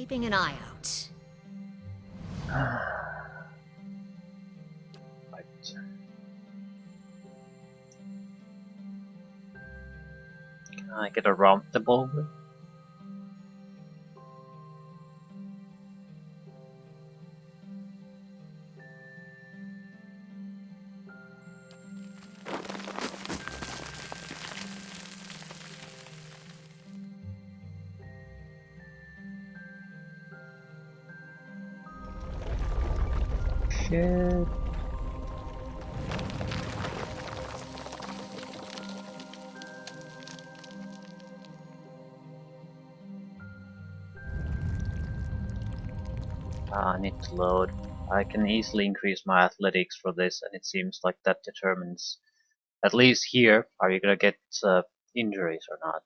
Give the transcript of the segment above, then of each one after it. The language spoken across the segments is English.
keeping an eye out. Right. Can I get around the boulder? Shit. I need to load. I can easily increase my athletics for this, and it seems like that determines, at least here, are you gonna get injuries or not.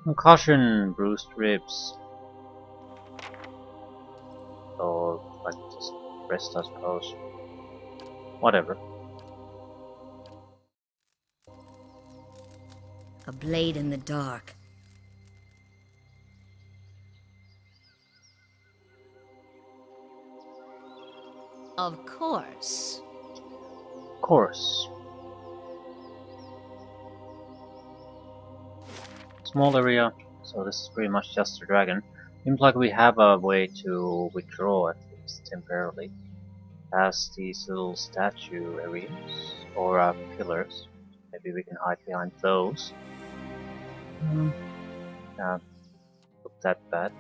Concussion, bruised ribs. Or like just rest, I suppose. Whatever. A blade in the dark. Of course. Of course. Small area, so this is pretty much just a dragon. Seems like we have a way to withdraw at least temporarily. As these little statue areas or pillars. Maybe we can hide behind those. Not that bad.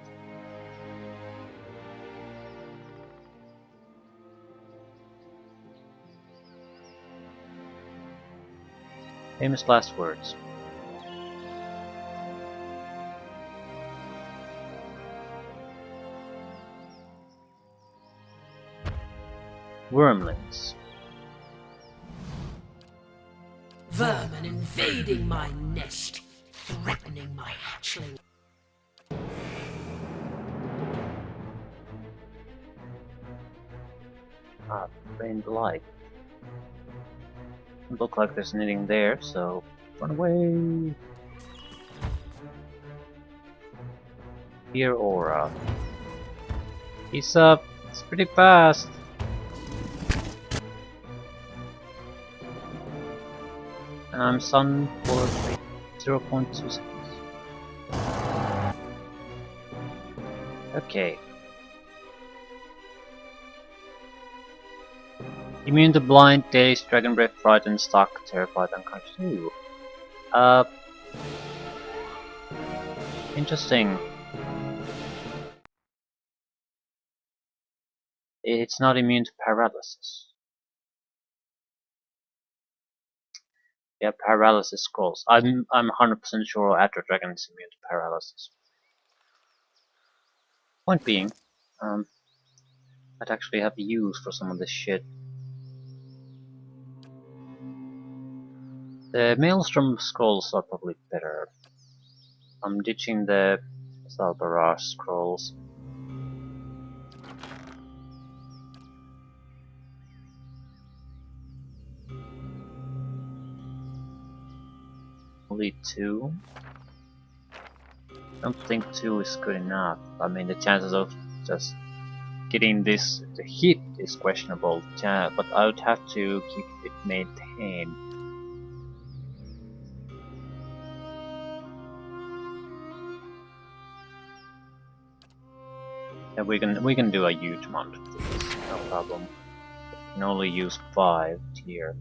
Famous last words. Wormlings. Vermin invading my nest, threatening my hatchling. Rained light. Doesn't look like there's anything there, so run away. Here, Aura. He's up. It's pretty fast. And I'm stunned for 0.2 seconds. Okay. Immune to blind, dazed, dragon breath, frightened, stuck, terrified, unconscious. Ooh. Interesting. It's not immune to paralysis. Yeah, paralysis scrolls. I'm 100% sure Atro Dragon is immune to paralysis. Point being, I'd actually have use for some of this shit. The Maelstrom scrolls are probably better. I'm ditching the Zalbarash scrolls. Only 2. I don't think 2 is good enough. I mean, the chances of just getting this to hit is questionable, but I would have to keep it maintained. Yeah, we can do a huge amount of this, no problem. We can only use 5 here.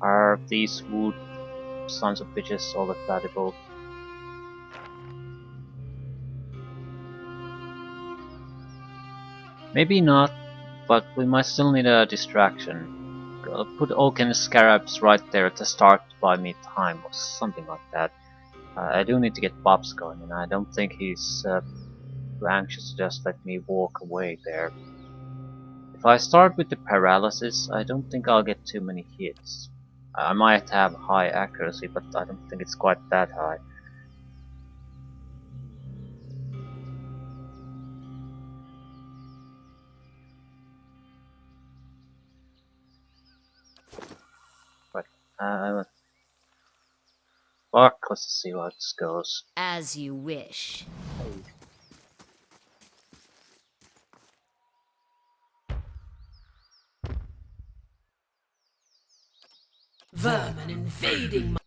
Are these wood sons of bitches all that valuable? Maybe not, but we might still need a distraction. Put Oaken Scarabs right there at the start to buy me time or something like that. I do need to get Bobs going, and I don't think he's too anxious to just let me walk away there. If I start with the paralysis, I don't think I'll get too many hits. I might have high accuracy, but I don't think it's quite that high. Fuck, let's see how this goes. As you wish. Vermin invading my...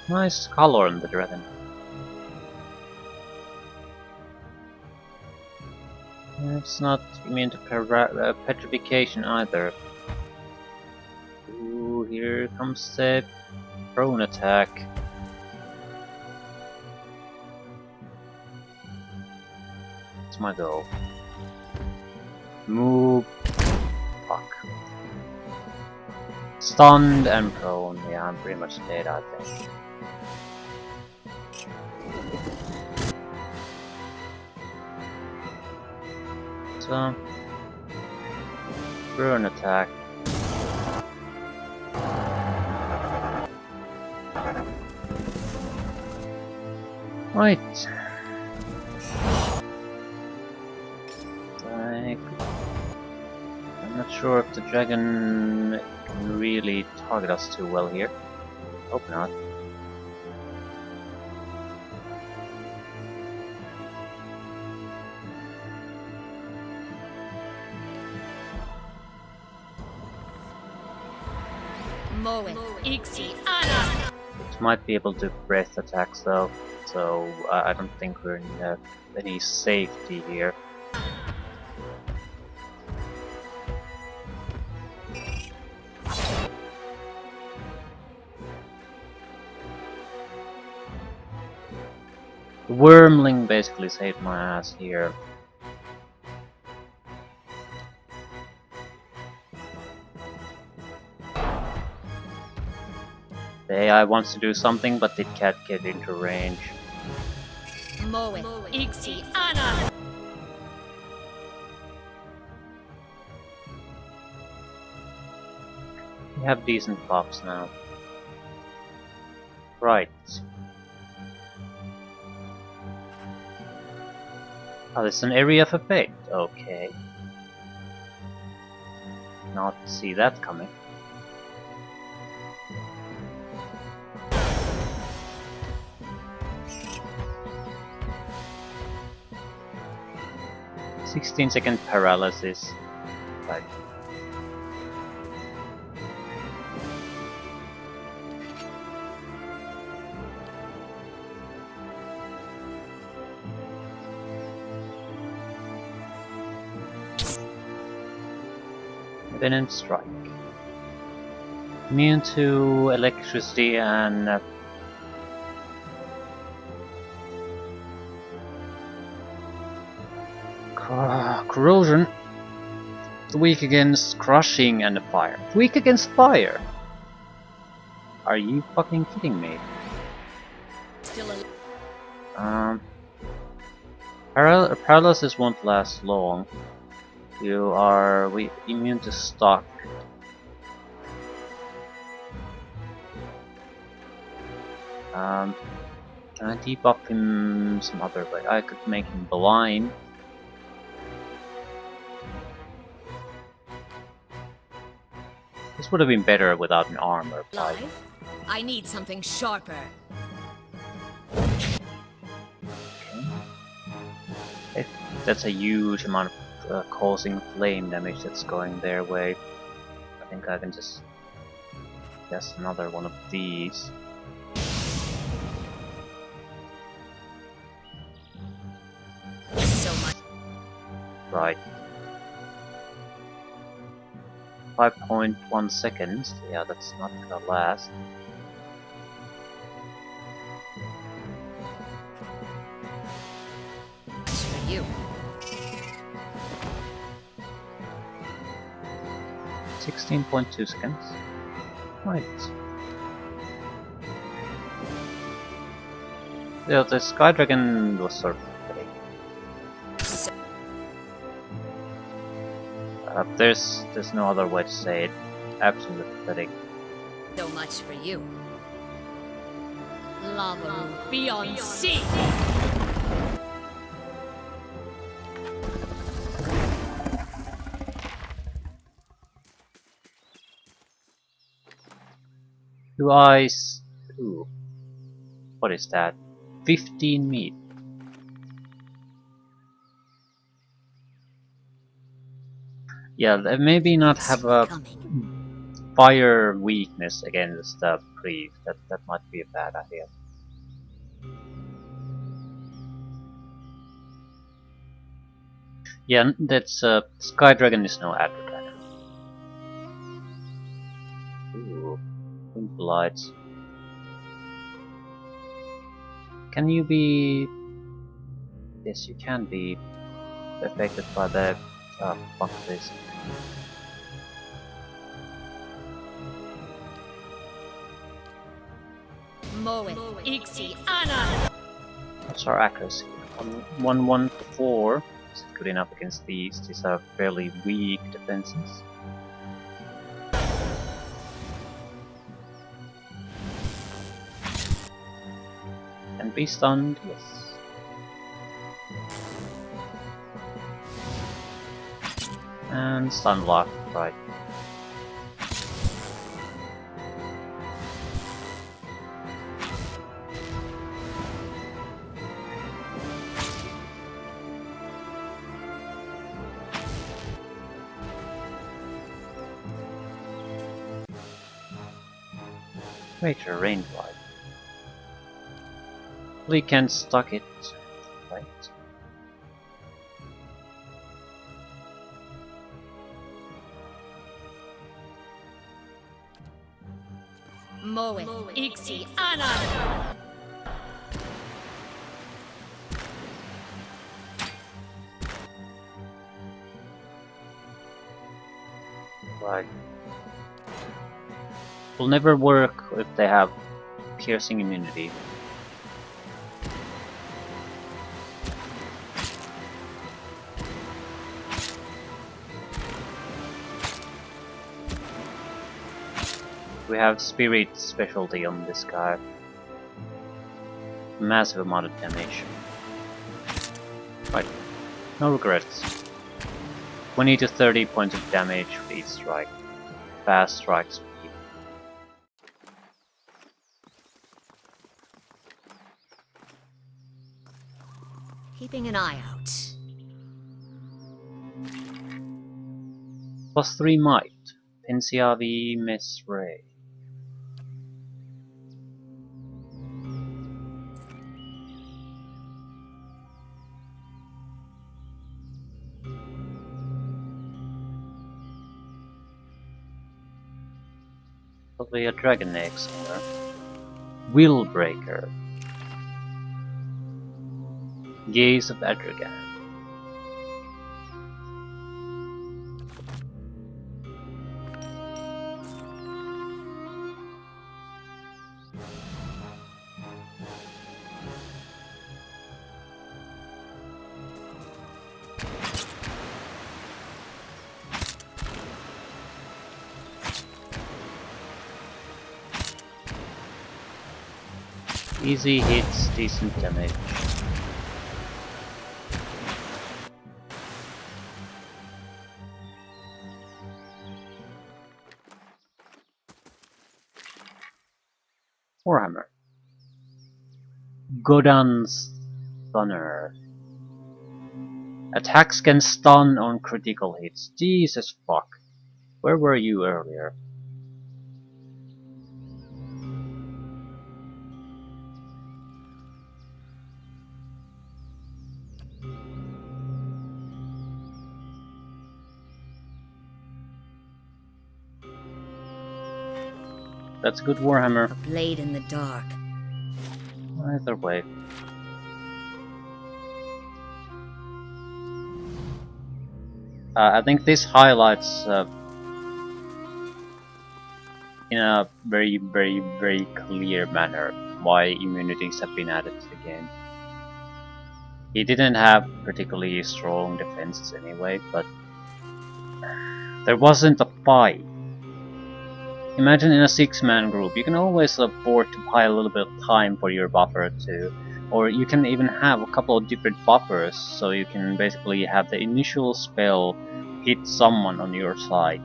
Nice color on the dragon. It's not immune to petrification either. Ooh, here comes the prone attack. It's my goal. Move. Fuck. Stunned and prone. Yeah, I'm pretty much dead, I think. So, burn attack. Right. I'm not sure if the dragon can really target us too well here. Hope not. It might be able to breath attacks though, so I don't think we're in any safety here. The Wormling basically saved my ass here. The AI wants to do something, but it can't get into range. We have decent buffs now. Right. Oh, there's an area of effect. Okay. Not see that coming. "16-second paralysis." Right. Venom Strike. Immune to electricity and corrosion. Weak against crushing and fire. Weak against fire? Are you fucking kidding me? Paralysis won't last long. You are immune to stock. Can I debuff him some other way? I could make him blind. This would have been better without an armor. Live? I need something sharper. Okay. That's a huge amount of causing flame damage that's going their way. I think I can just guess another one of these. So much. Right. 5.1 seconds. Yeah, that's not gonna last. That's for you. 16.2 seconds. Right. Yeah, the Sky Dragon was sort of pathetic. There's no other way to say it. Absolutely pathetic. So much for you. Lava beyond sea. 2 eyes. Ooh. What is that? 15 meat. Yeah, maybe not have a Coming. fire weakness against the priest. That might be a bad idea. Yeah, that's Sky Dragon is no Adder Dragon. Ooh, Lights. Can you be? Yes, you can be affected by the. Fuck this. Moeth Ixi Anna. What's our accuracy? 114. Is it good enough against these? These are fairly weak defenses. And be stunned, yes. And stun lock, right. Greater rain blight. We can stuck it, right? Moeth Ixi Anna. Right. Will never work if they have piercing immunity. We have spirit specialty on this guy. Massive amount of damage. Right. No regrets. 20 to 30 points of damage for each strike. Fast strike speed. Keeping an eye out. +3 might. Pensiavi Miss Ray. Probably a dragon egg somewhere. Willbreaker. Gaze of Adragan. Easy hits, decent damage. Warhammer. Godan's Stunner. Attacks can stun on critical hits. Jesus fuck. Where were you earlier? That's a good Warhammer. A blade in the dark. Either way. I think this highlights in a very, very, very clear manner why immunities have been added to the game. He didn't have particularly strong defenses anyway, but there wasn't a fight. Imagine in a 6-man group, you can always afford to buy a little bit of time for your buffer too, or you can even have a couple of different buffers, so you can basically have the initial spell hit someone on your side,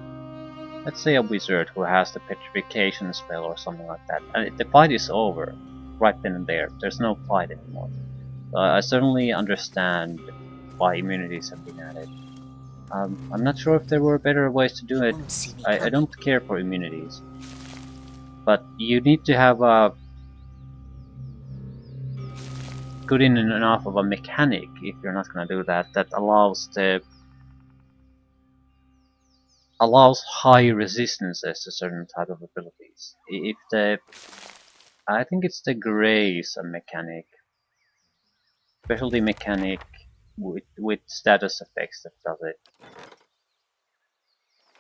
let's say a wizard who has the petrification spell or something like that, and the fight is over right then and there. There's no fight anymore. I certainly understand why immunities have been added. I'm not sure if there were better ways to do it. Won't see me I coming. don't care for immunities, but you need to have a good enough of a mechanic if you're not gonna do that. That allows high resistances to certain type of abilities. If the I think it's the grace mechanic, specialty mechanic with status effects that does it.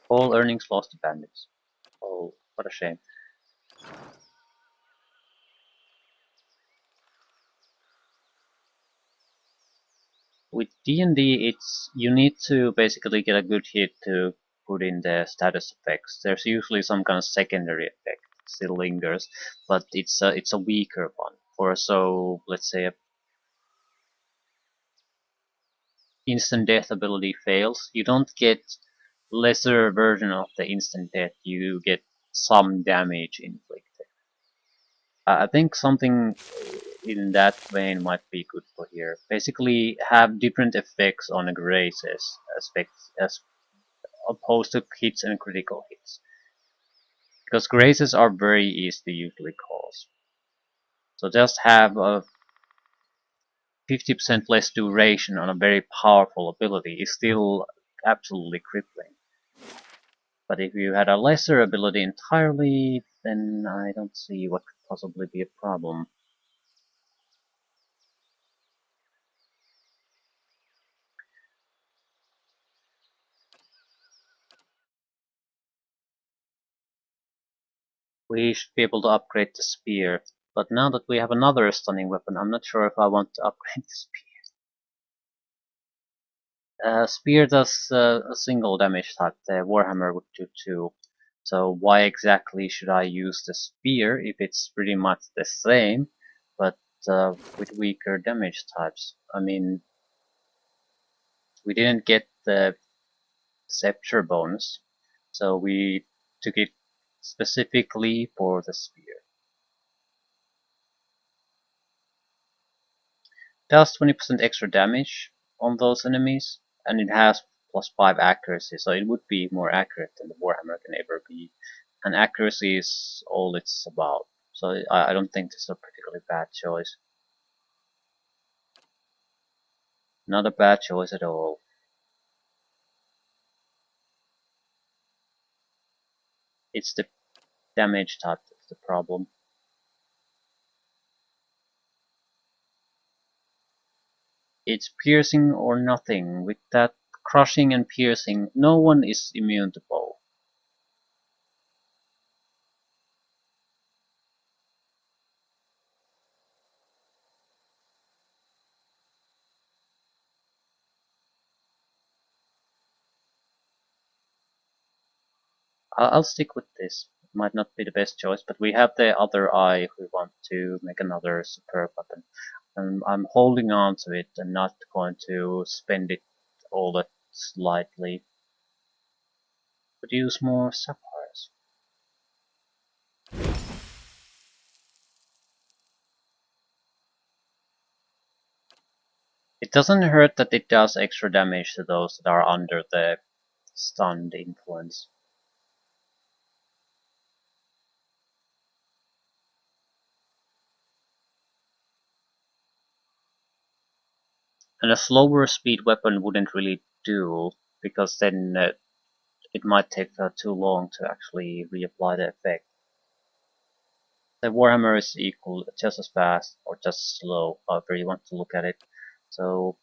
All earnings lost to bandits. Oh, what a shame. With D&D, you need to basically get a good hit to put in the status effects. There's usually some kind of secondary effect that still lingers, but it's a weaker one. For so let's say a instant death ability fails, you don't get lesser version of the instant death. You get some damage inflicted. I think something in that vein might be good for here. Basically, have different effects on the graces as opposed to hits and critical hits. Because graces are very easy to usually cause. So just have a 50% less duration on a very powerful ability is still absolutely crippling. But if you had a lesser ability entirely, then I don't see what could possibly be a problem. We should be able to upgrade the spear, but now that we have another stunning weapon, I'm not sure if I want to upgrade the spear. Spear does a single damage type, the Warhammer would do 2. So why exactly should I use the spear if it's pretty much the same, but with weaker damage types? I mean, we didn't get the Scepter bonus, so we took it specifically for the spear. Does 20% extra damage on those enemies, and it has +5 accuracy, so it would be more accurate than the Warhammer can ever be. And accuracy is all it's about, so I don't think this is a particularly bad choice. Not a bad choice at all. It's the damage type that's the problem. It's piercing or nothing. With that crushing and piercing, no one is immune to both. I'll stick with this. It might not be the best choice, but we have the other eye if we want to make another superb weapon. And I'm holding on to it and not going to spend it all that slightly. Could use more sapphires. It doesn't hurt that it does extra damage to those that are under the stunned influence. And a slower speed weapon wouldn't really do, because then it might take too long to actually reapply the effect. The Warhammer is equal, just as fast or just slow, however you want to look at it. So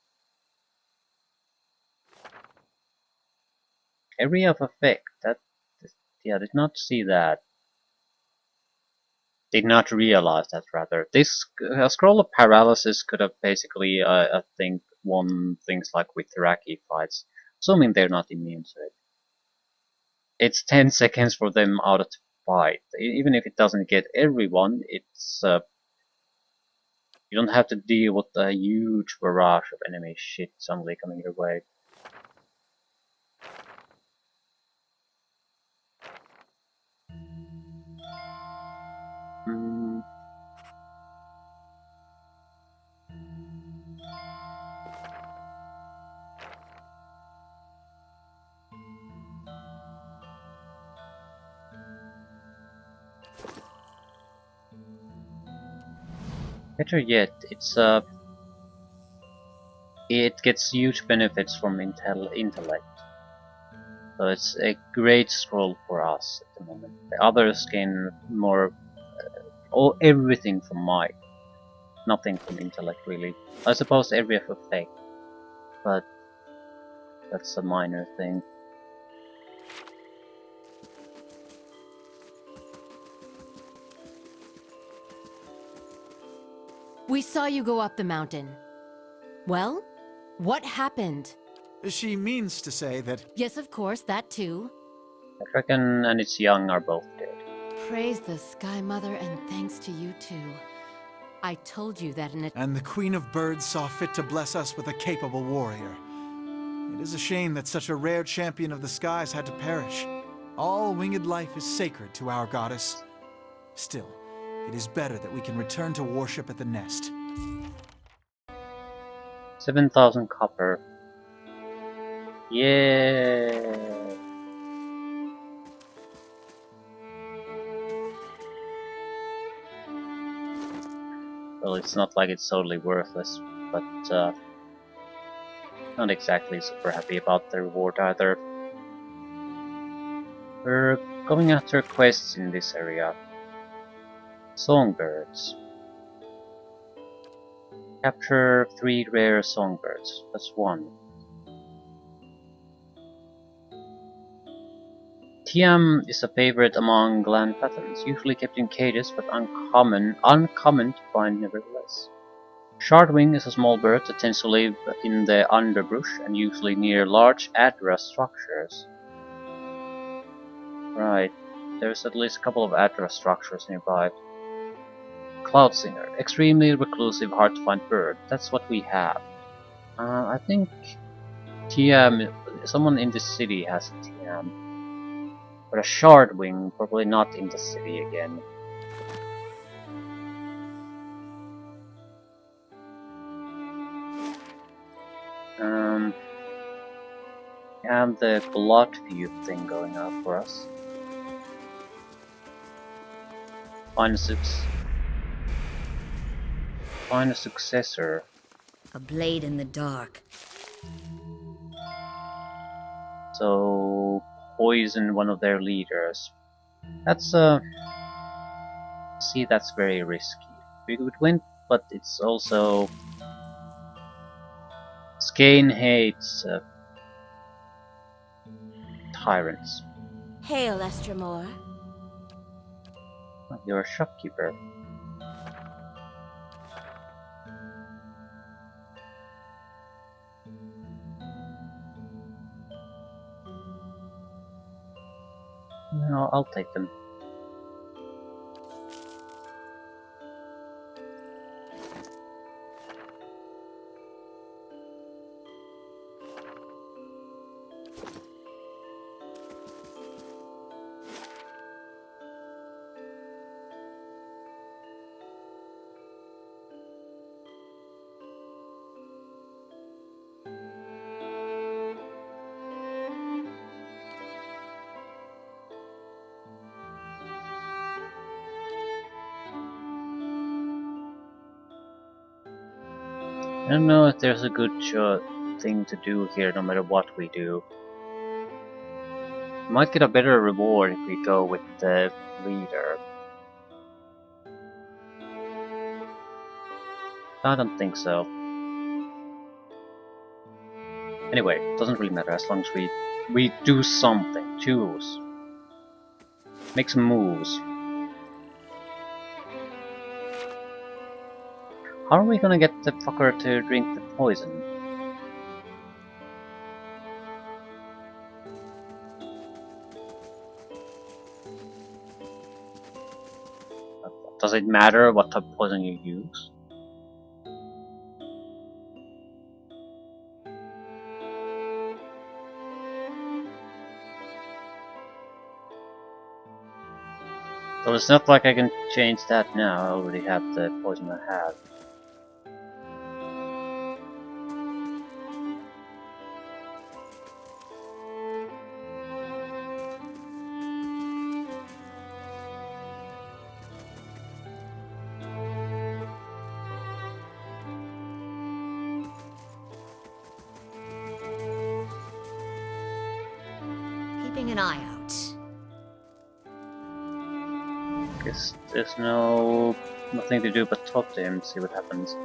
area of effect, yeah, did not see that. Did not realize that rather. This Scroll of Paralysis could have basically, I think, won things like with Iraqi fights, assuming they're not immune to it. It's 10 seconds for them out of the fight. Even if it doesn't get everyone, it's you don't have to deal with a huge barrage of enemy shit suddenly coming your way. Better yet, it gets huge benefits from intellect. So it's a great scroll for us at the moment. The others gain more, everything from might, nothing from intellect really. I suppose every FFA, but that's a minor thing. We saw you go up the mountain. Well, what happened? She means to say that Yes, of course, that too. Draken and its young are both dead. Praise the Sky Mother and thanks to you too. I told you that and the Queen of Birds saw fit to bless us with a capable warrior. It is a shame that such a rare champion of the skies had to perish. All winged life is sacred to our goddess. Still, it is better that we can return to worship at the nest. 7,000 copper. Yeah. Well, it's not like it's totally worthless, but not exactly super happy about the reward either. We're going after quests in this area. Songbirds. Capture 3 rare songbirds. That's 1. Tiam is a favorite among Gland Pattons, usually kept in cages but uncommon to find nevertheless. Shardwing is a small bird that tends to live in the underbrush and usually near large Adra structures. Right, there's at least a couple of Adra structures nearby. Cloudsinger, extremely reclusive, hard to find bird. That's what we have. I think Tiam, someone in this city has a Tiam. But a Shardwing, probably not in the city again. And the Blood Feud thing going on for us. Find a successor. A blade in the dark. So poison one of their leaders. That's see, that's very risky. We could win, but it's also Skane hates tyrants. Hail, Estramore. You're a shopkeeper. No, I'll take them. I don't know if there's a good thing to do here no matter what we do. We might get a better reward if we go with the leader. I don't think so. Anyway, doesn't really matter as long as we do something. Choose. Make some moves. How are we gonna get the fucker to drink the poison? Does it matter what type of poison you use? So it's not like I can change that now, I already have the poison I have. keeping an eye out. Guess there's nothing to do but talk to him, see what happens.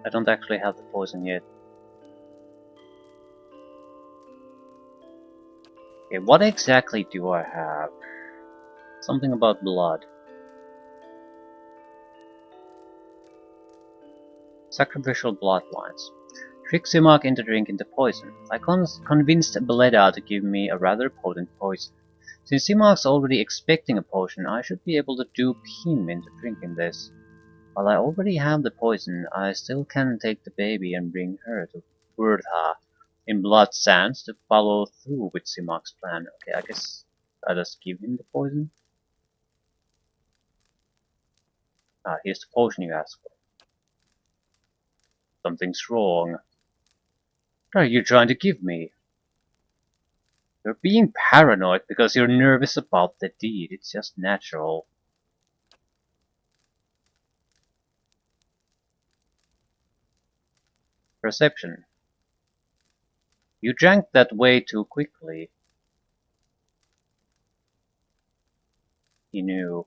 I don't actually have the poison yet. Okay, what exactly do I have? Something about blood. Sacrificial bloodlines. Trick Simak into drinking the poison. I convinced Beleda to give me a rather potent poison. Since Simak's already expecting a potion, I should be able to dupe him into drinking this. While I already have the poison, I still can take the baby and bring her to Wurdha in Blood Sands to follow through with Simak's plan. Okay, I guess I just give him the poison. Ah, here's the potion you asked for. Something's wrong. What are you trying to give me? You're being paranoid because you're nervous about the deed. It's just natural. Perception. You drank that way too quickly. He knew.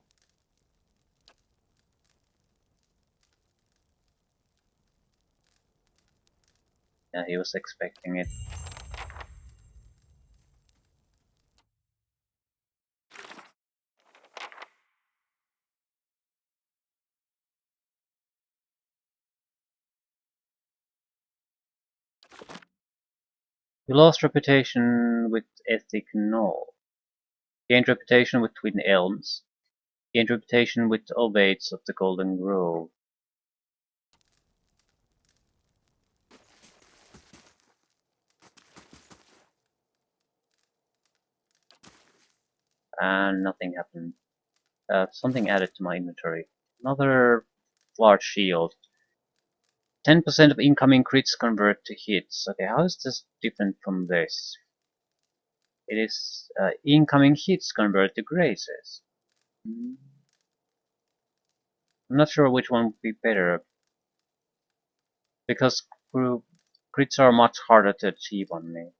Yeah, he was expecting it. You lost reputation with Ethic Knoll. Gained reputation with Twin Elms. Gained reputation with Ovates of the Golden Grove. And nothing happened. Something added to my inventory. Another large shield. 10% of incoming crits convert to hits. Okay, how is this different from this? It is incoming hits convert to graces. I'm not sure which one would be better. Because crits are much harder to achieve on me.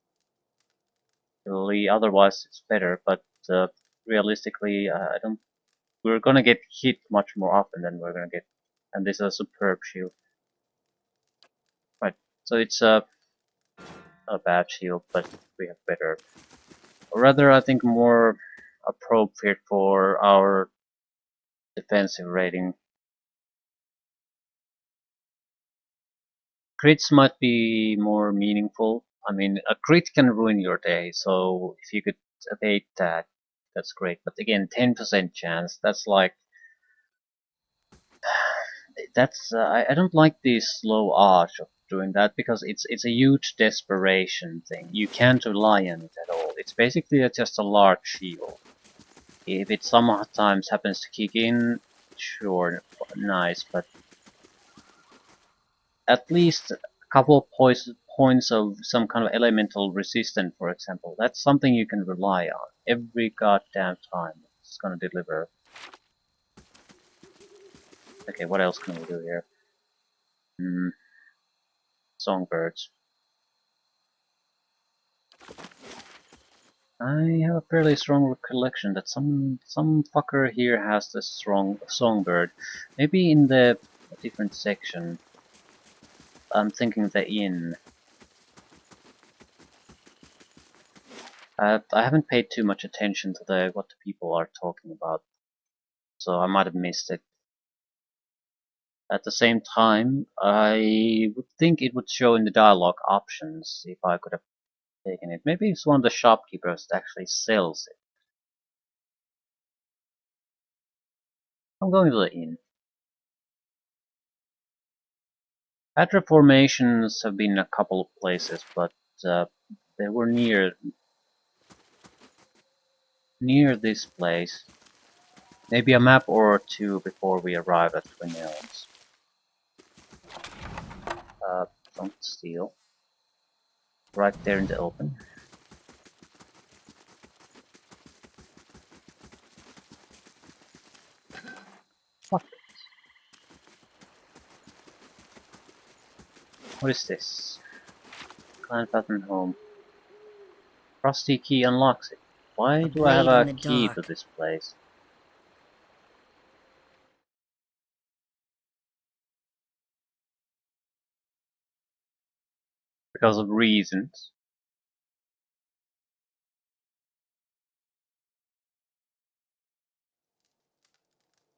Really, otherwise it's better, but realistically, I don't. We're gonna get hit much more often than we're gonna get, and this is a superb shield. Right, so it's a bad shield, but we have better, or rather, I think more appropriate for our defensive rating. Crits might be more meaningful. I mean, a crit can ruin your day, so if you could evade that, that's great. But again, 10% chance, that's like... I don't like the slow arch of doing that, because it's a huge desperation thing. You can't rely on it at all. It's basically just a large shield. If it sometimes happens to kick in, sure, nice, but at least a couple of points of some kind of elemental resistance, for example. That's something you can rely on every goddamn time. It's gonna deliver. Okay, what else can we do here? Songbirds. I have a fairly strong recollection that some fucker here has this strong songbird. Maybe in the different section. I'm thinking the inn. I haven't paid too much attention to what the people are talking about, so I might have missed it. At the same time, I would think it would show in the dialogue options if I could have taken it. Maybe it's one of the shopkeepers that actually sells it. I'm going to the inn. Patra formations have been a couple of places, but they were near this place. Maybe a map or two before we arrive at Twin Elms. Don't steal. Right there in the open. What is this? Clan pattern home. Rusty key unlocks it. Why A do I have blade in a the key to dark. this place? Because of reasons.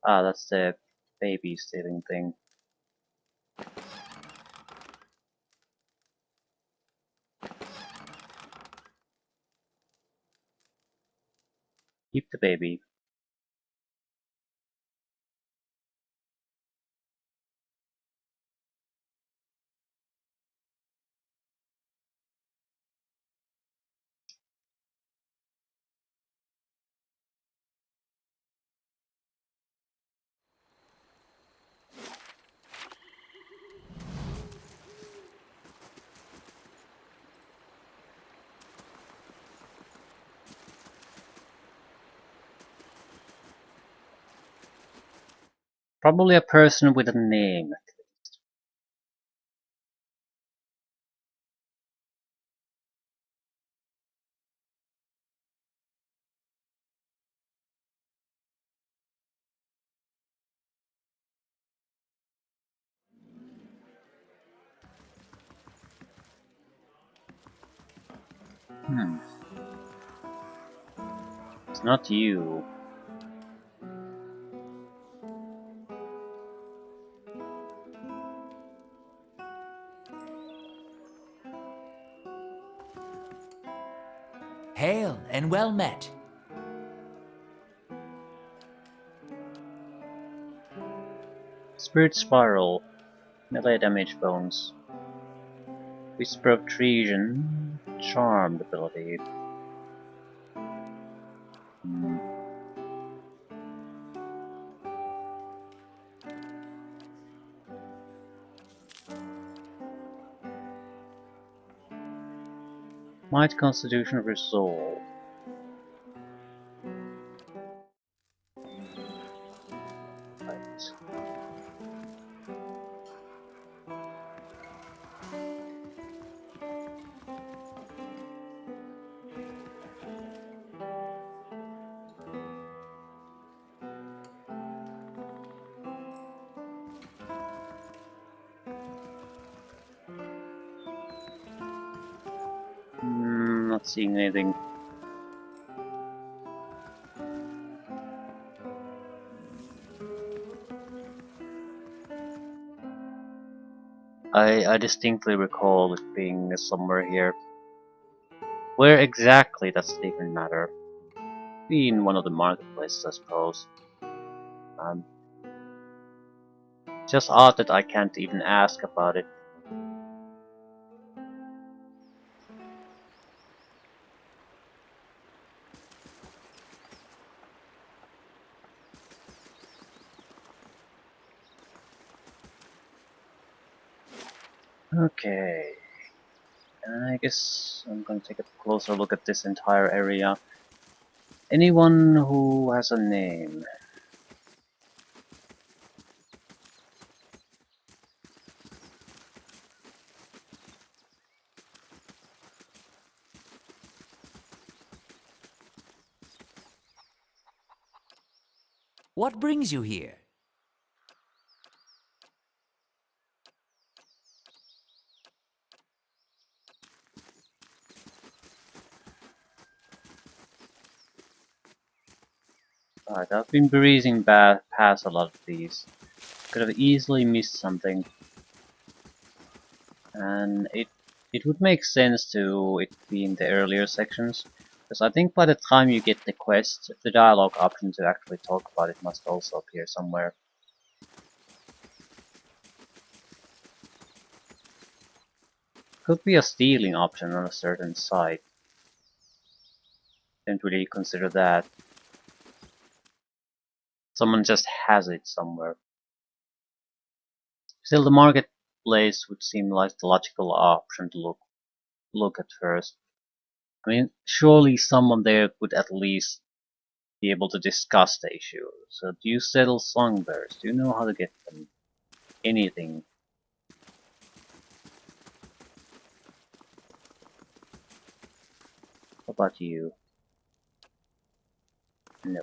Ah, that's the baby stealing thing. Keep the baby. Probably a person with a name. Hmm. It's not you. Hail and well met. Spirit Spiral. Melee damage bones. Whisper of Treason. Charmed ability. Hmm. Might Constitution Resolve. Right. Not seeing anything. I distinctly recall it being somewhere here. Where exactly doesn't even matter. Be in one of the marketplaces, I suppose. Um, just odd that I can't even ask about it. Okay. I guess I'm gonna take a closer look at this entire area. Anyone who has a name? What brings you here? Right, I've been breezing past a lot of these. Could have easily missed something. And it would make sense to it be in the earlier sections. Because I think by the time you get the quest, the dialogue option to actually talk about it must also appear somewhere. Could be a stealing option on a certain site. Didn't really consider that. Someone just has it somewhere. Still, the marketplace would seem like the logical option to look at first. I mean, surely someone there would at least be able to discuss the issue. So, do you settle songbirds? Do you know how to get them? Anything? What about you? No.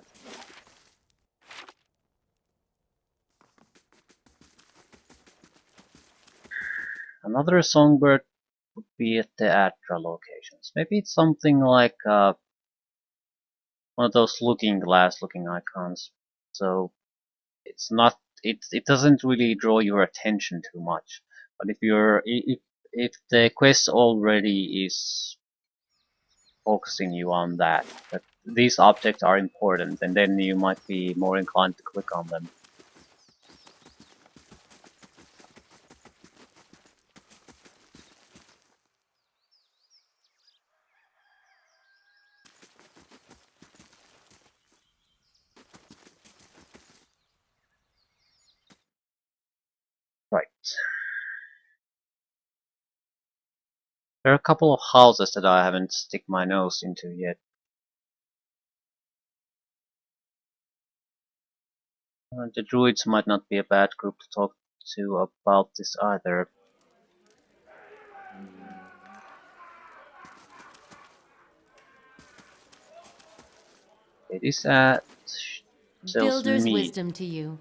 Another songbird would be at the Atra locations. Maybe it's something like one of those looking glass looking icons. So it's not it doesn't really draw your attention too much. But if the quest already is focusing you on that these objects are important, and then you might be more inclined to click on them. Right. There are a couple of houses that I haven't stick my nose into yet. The druids might not be a bad group to talk to about this either. It is at sells Builder's meat. wisdom to you.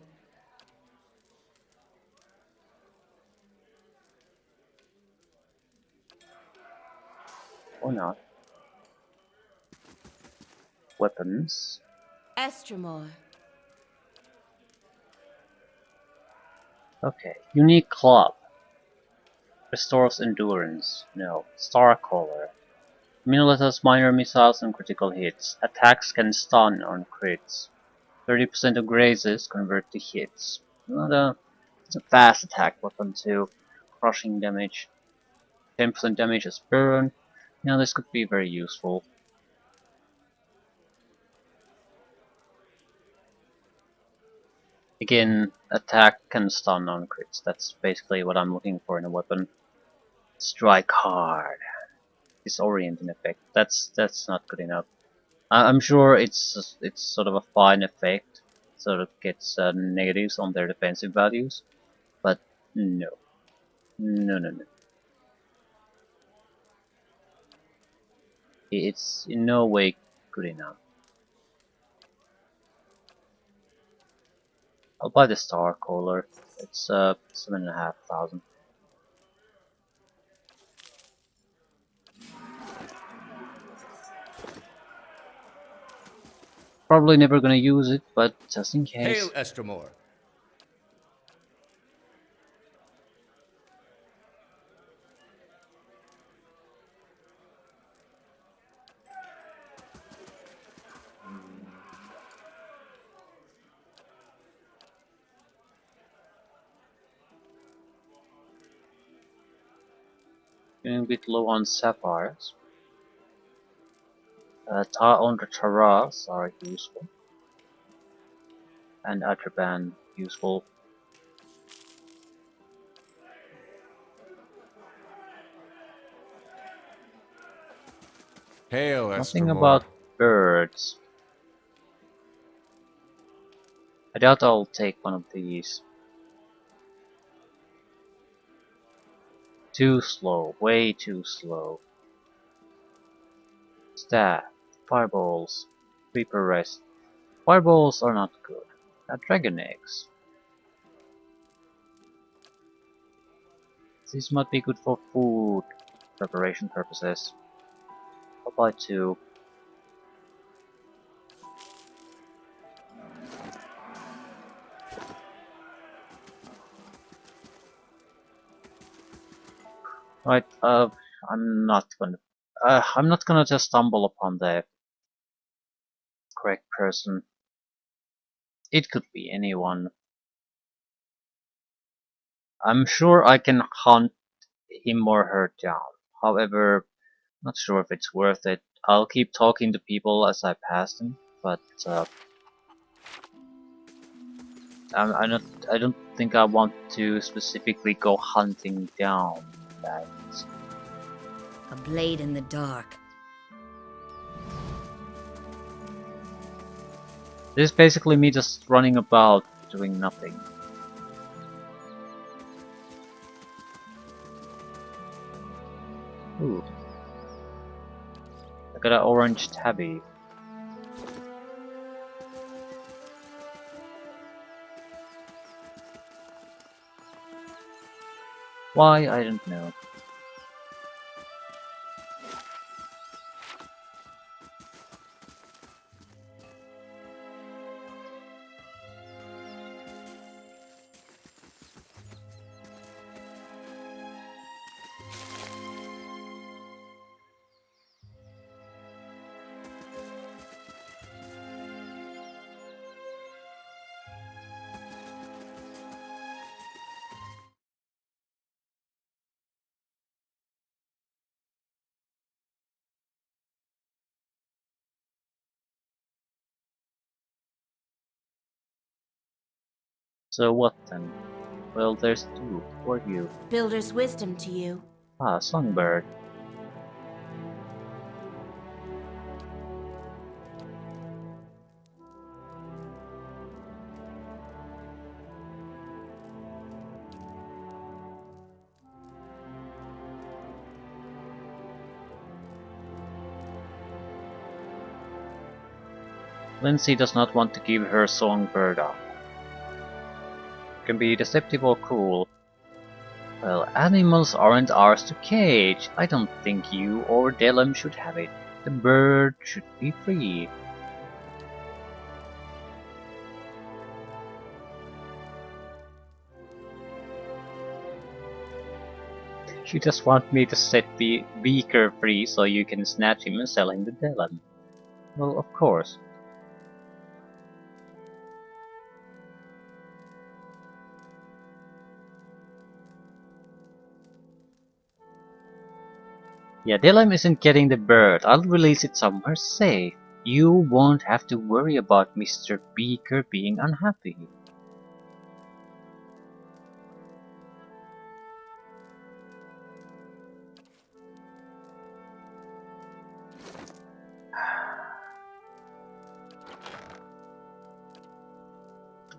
Or not. Weapons. Estremor. Okay. Unique club. Restores endurance. No. Starcaller. Minoletha's minor missiles and critical hits. Attacks can stun on crits. 30% of grazes convert to hits. It's a fast attack weapon too. Crushing damage. 10% damage as burn. Now this could be very useful. Again, attack can stun on crits. That's basically what I'm looking for in a weapon. Strike hard. Disorient effect. That's not good enough. I'm sure it's sort of a fine effect. Sort of gets negatives on their defensive values, but no, no. It's in no way good enough. I'll buy the Starcaller. It's 7,500. Probably never gonna use it, but just in case. Hail, Estremor. Getting a bit low on sapphires. On the Taras are useful, and Atraban useful. Hail, Nothing Estremor. about birds. I doubt I'll take one of these. Too slow, way too slow. Staff, fireballs, creeper rest. Fireballs are not good. Dragon eggs. These might be good for food preparation purposes. I'll buy 2. Right, I'm not gonna just stumble upon the correct person. It could be anyone. I'm sure I can hunt him or her down. However, not sure if it's worth it. I'll keep talking to people as I pass them, but I don't think I want to specifically go hunting down that. A blade in the dark. This is basically me just running about doing nothing. Ooh. got an orange tabby. Why, I don't know. So what then? Well, there's two. Who are you? Builder's wisdom to you. Ah, songbird. Lindsay does not want to give her songbird up. Can be deceptive or cruel. Well, animals aren't ours to cage. I don't think you or Delem should have it. The bird should be free. You just want me to set the Beaker free so you can snatch him and sell him to Delem. Well, of course. Yeah, Delem isn't getting the bird. I'll release it somewhere safe. You won't have to worry about Mr. Beaker being unhappy.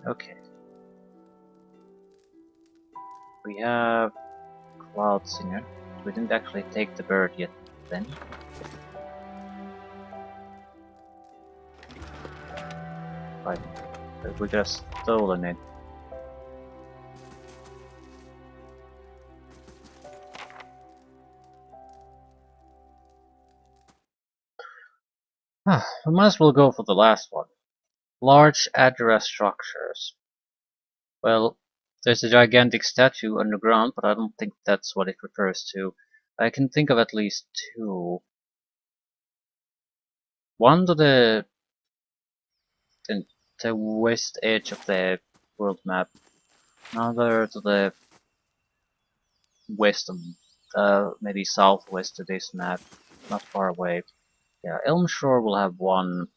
Okay. We have Cloud Singer. We didn't actually take the bird yet then. Right. But we could have stolen it. We might as well go for the last one. Large address structures. Well, there's a gigantic statue underground, but I don't think that's what it refers to. I can think of at least two. One to the west edge of the world map. Another to the west of, maybe southwest of this map. Not far away. Yeah, Elmshore will have one.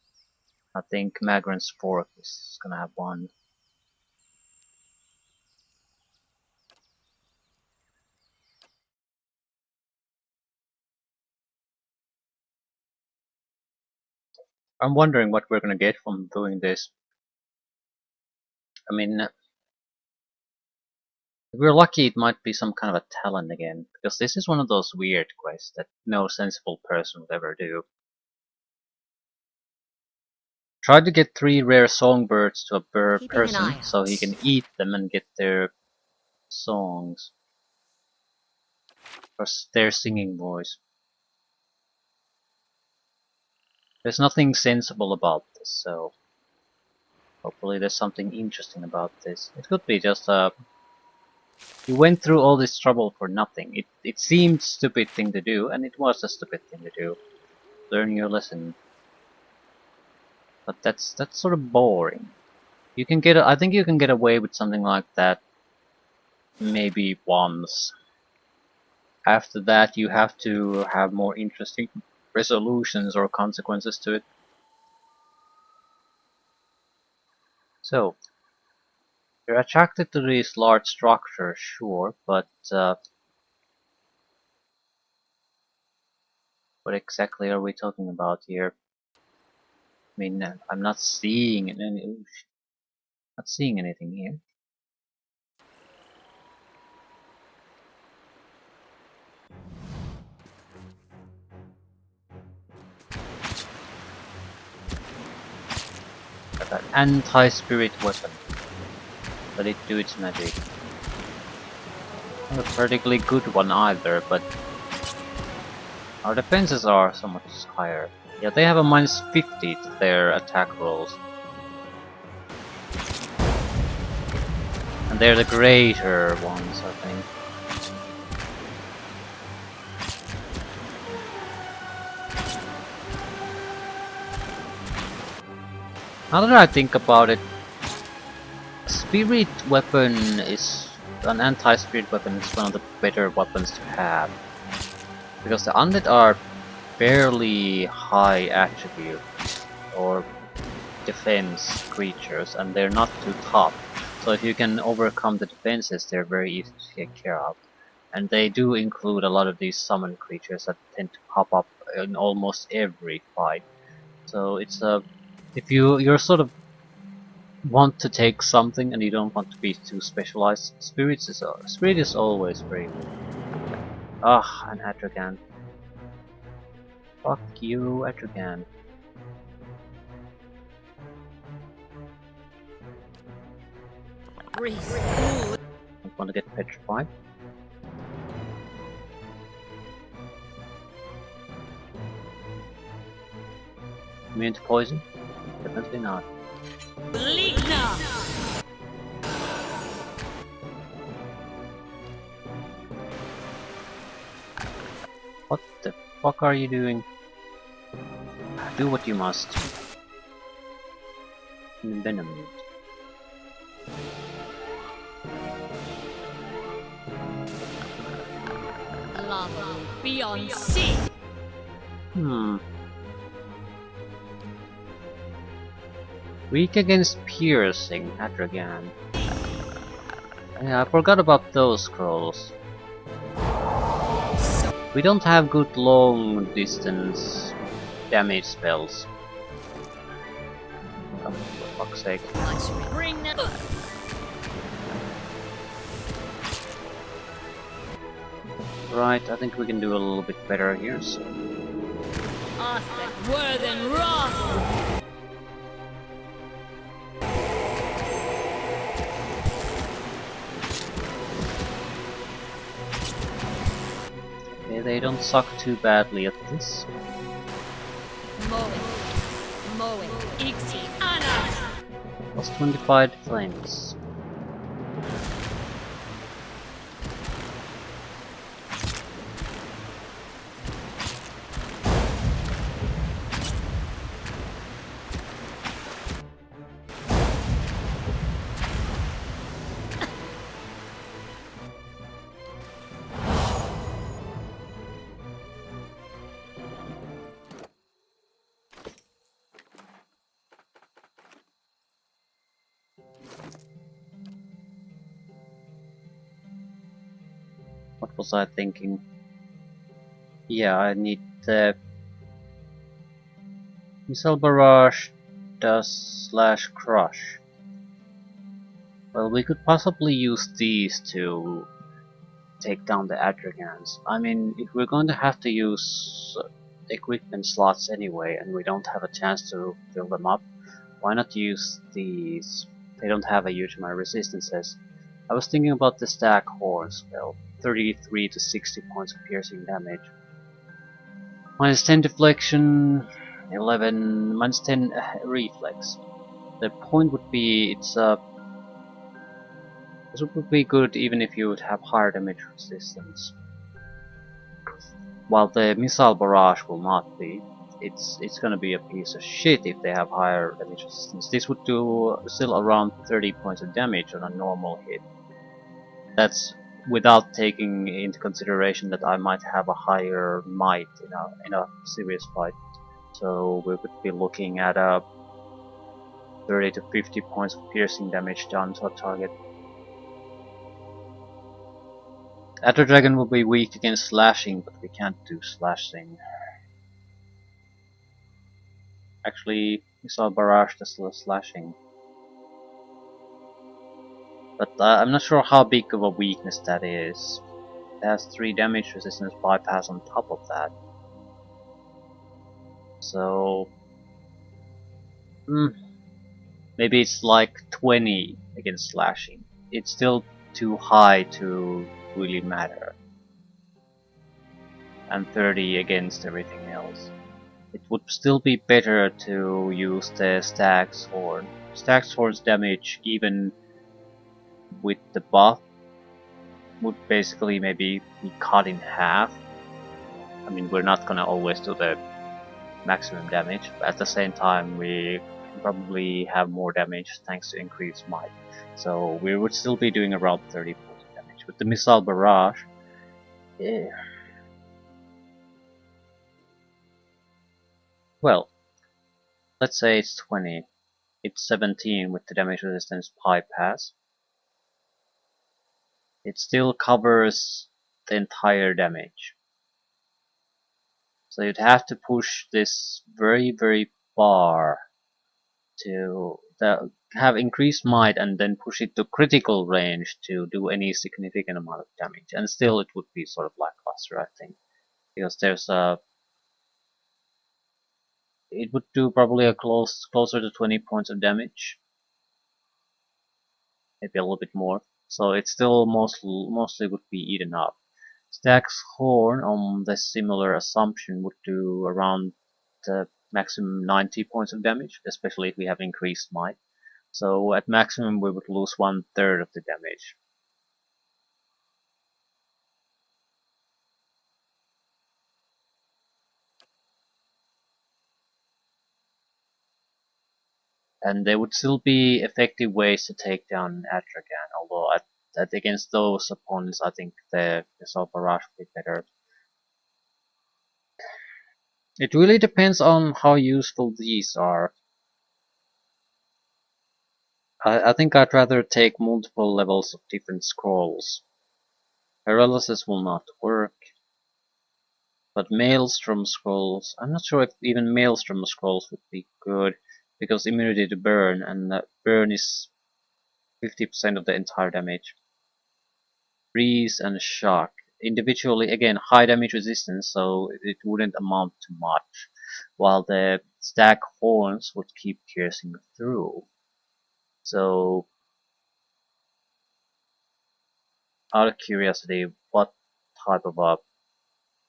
I think Magrant's Fork is gonna have one. I'm wondering what we're gonna get from doing this. I mean, if we're lucky, it might be some kind of a talent again, because this is one of those weird quests that no sensible person would ever do. Try to get 3 rare songbirds to a Keeping an person eye so he out. can eat them and get their songs. Or their singing voice. There's nothing sensible about this, so hopefully there's something interesting about this. It could be just you went through all this trouble for nothing. It seemed stupid thing to do, and it was a stupid thing to do. Learn your lesson. But that's sort of boring. You can get I think you can get away with something like that maybe once. After that you have to have more interesting resolutions or consequences to it. So, you're attracted to these large structures, sure, but what exactly are we talking about here? I mean, I'm not seeing not seeing anything here. an anti-spirit weapon. Let it do its magic. Not a particularly good one either, but our defenses are so much higher. Yeah, they have a -50 to their attack rolls. And they're the greater ones, I think. Now that I think about it, spirit weapon is an anti-spirit weapon is one of the better weapons to have, because the undead are fairly high attribute or defense creatures, and they're not too tough. So if you can overcome the defenses, they're very easy to take care of. And they do include a lot of these summon creatures that tend to pop up in almost every fight. So it's a if you're sort of want to take something and you don't want to be too specialized, spirit is always very good. Ah, an Atragan. Fuck you, Atragan. Don't want to get petrified. Immune to poison? Definitely not. What the fuck are you doing? Do what you must. Envenomment. Lava beyond sea. Weak against piercing, Atragan. Yeah, I forgot about those scrolls. We don't have good long distance damage spells. Oh, for fuck's sake. Bring them. Right, I think we can do a little bit better here. So. Arthur, Worthen, Wrath. Okay, they don't suck too badly at this. Moen, Ixi, Anna. Plus 25 flames. What was I thinking? Yeah, I need the Missile Barrage does /crush. Well, we could possibly use these to take down the Adragans. I mean, if we're going to have to use equipment slots anyway, and we don't have a chance to fill them up, why not use these? They don't have a huge amount of resistances. I was thinking about the Stack Horn spell. 33 to 60 points of piercing damage. Minus 10 deflection, 11, minus 10 reflex. The point would be, this would be good even if you would have higher damage resistance. While the Missile Barrage will not be. It's gonna be a piece of shit if they have higher damage resistance. This would do still around 30 points of damage on a normal hit. That's without taking into consideration that I might have a higher might in a serious fight. So we would be looking at a 30 to 50 points of piercing damage done to a target. Dragon will be weak against slashing, but we can't do slashing. Actually, Missile Barrage does slashing. But I'm not sure how big of a weakness that is. It has 3 damage resistance bypass on top of that. So... Maybe it's like 20 against slashing. It's still too high to really matter. And 30 against everything else. It would still be better to use the Stag's Horn. Stag's Horn's damage, even with the buff, would basically maybe be cut in half. I mean, we're not gonna always do the maximum damage, but at the same time we can probably have more damage thanks to increased might. So we would still be doing around 30 points of damage. With the Missile Barrage, yeah. Well, let's say it's 20. It's 17 with the damage resistance bypass. It still covers the entire damage. So you'd have to push this very, very far to have increased might and then push it to critical range to do any significant amount of damage. And still it would be sort of lackluster, I think. Because there's a... It would do probably a closer to 20 points of damage. Maybe a little bit more. So it still mostly would be eaten up. Stag's Horn, on the similar assumption, would do around the maximum 90 points of damage, especially if we have increased might. So at maximum we would lose 1/3 of the damage. And there would still be effective ways to take down Atragan, although at against those opponents I think the Missile Barrage would be better. It really depends on how useful these are. I think I'd rather take multiple levels of different scrolls. Paralysis will not work. But Maelstrom Scrolls, I'm not sure if even Maelstrom Scrolls would be good, because immunity to burn, and burn is 50% of the entire damage. Freeze and Shock. Individually, again, high damage resistance, so it wouldn't amount to much, while the Stag Horns would keep piercing through. So, out of curiosity, what type of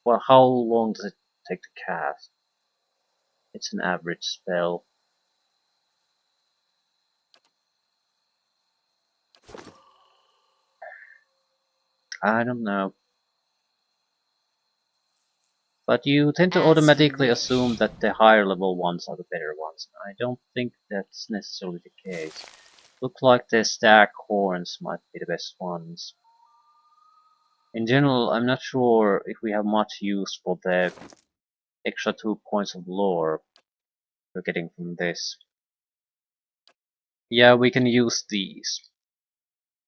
well, how long does it take to cast? It's an average spell. I don't know. But you tend to As you automatically wish. assume that the higher level ones are the better ones. I don't think that's necessarily the case. Looks like the Stag Horns might be the best ones. In general, I'm not sure if we have much use for the extra 2 points of lore we're getting from this. Yeah, we can use these.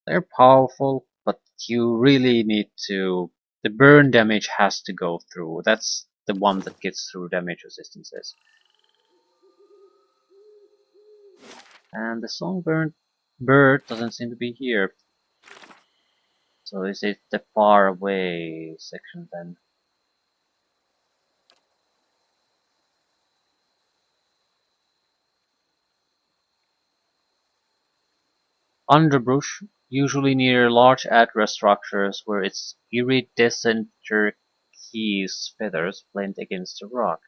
They're powerful, but you really need to... The burn damage has to go through. That's the one that gets through damage resistances. And the Songbird bird doesn't seem to be here. So is it the far away section then? Underbrush, usually near large Adra structures where its iridescent turquoise feathers blend against the rock.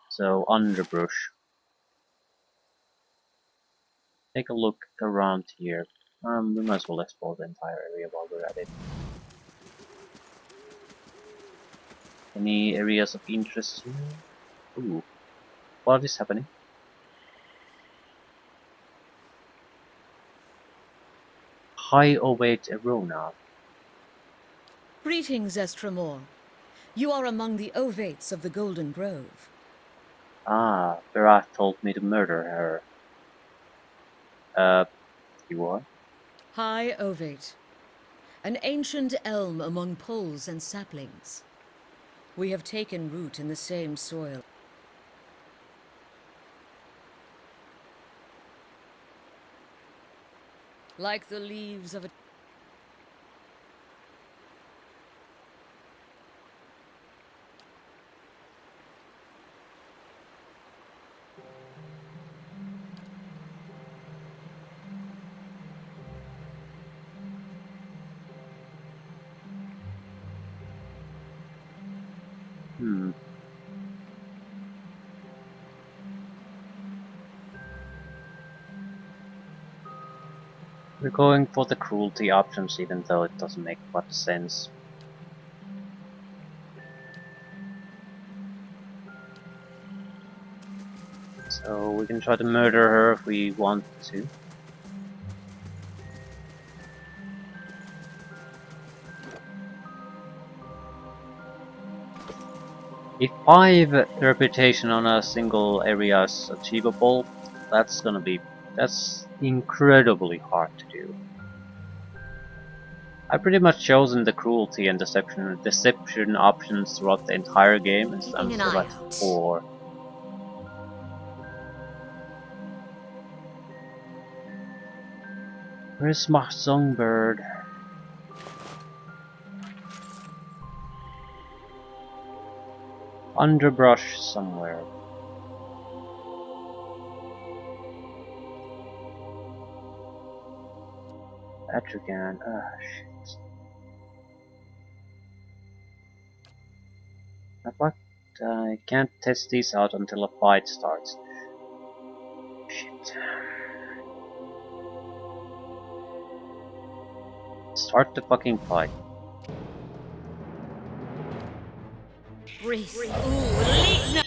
So underbrush. Take a look around here. We might as well explore the entire area while we're at it. Any areas of interest here? Ooh, what is happening? High Ovate Arona. Greetings, Estremor. You are among the Ovates of the Golden Grove. Ah, Berath told me to murder her. You are? High Ovate, an ancient elm among poles and saplings. We have taken root in the same soil. Like the leaves of a... Hmm. We're going for the cruelty options even though it doesn't make much sense. So we can try to murder her if we want to. If 5 reputation on a single area is achievable, that's incredibly hard to do. I've pretty much chosen the cruelty and deception options throughout the entire game, and I'm Keeping an still eye at out. 4. Where's my songbird? Underbrush somewhere. Atrigan, shit. But I can't test these out until a fight starts. Shit. Start the fucking fight. Breathe. Ooh, Ligna.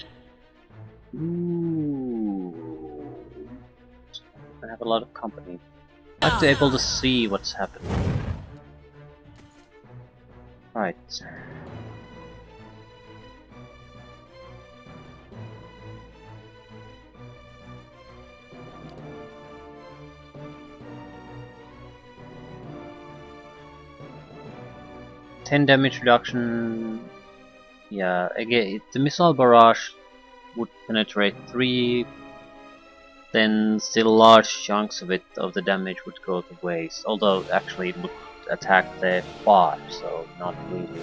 Ooh. I have a lot of company. I have to be able to see what's happening. Right. Ten damage reduction. Yeah, again, the missile barrage would penetrate 3. Then still large chunks of the damage would go to waste. Although actually it would attack the 5, so not really.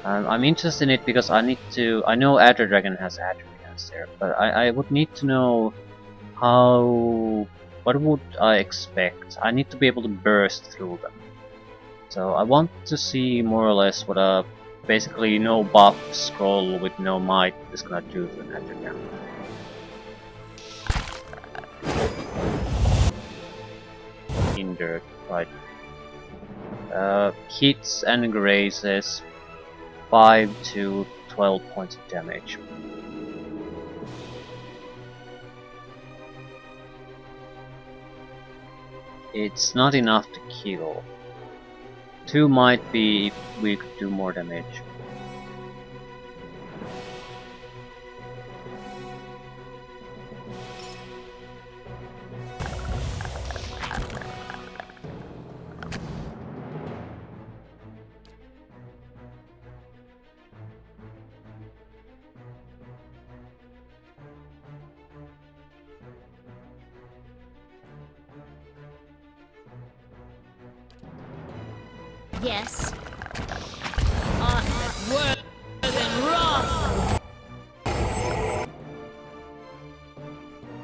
I'm interested in it because I know Adder Dragon has Adder Cancer, but I would need to know what would I expect? I need to be able to burst through them. So I want to see more or less what a basically no buff scroll with no might is gonna do to an Adder Dragon. Hindered, right. Hits and grazes 5 to 12 points of damage. It's not enough to kill. 2 might be if we could do more damage. Yes. Worse than wrath.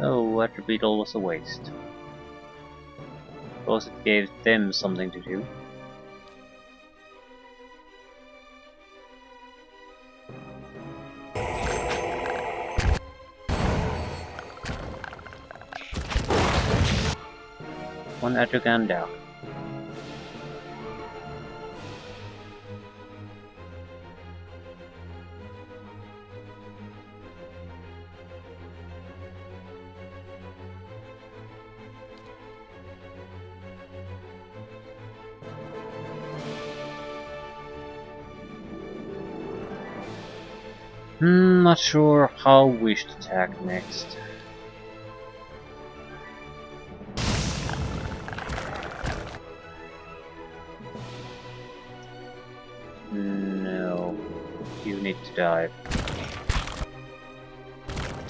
Oh, Water Beetle was a waste. Suppose it gave them something to do. One Adragan down. Not sure how we should attack next. No, you need to die.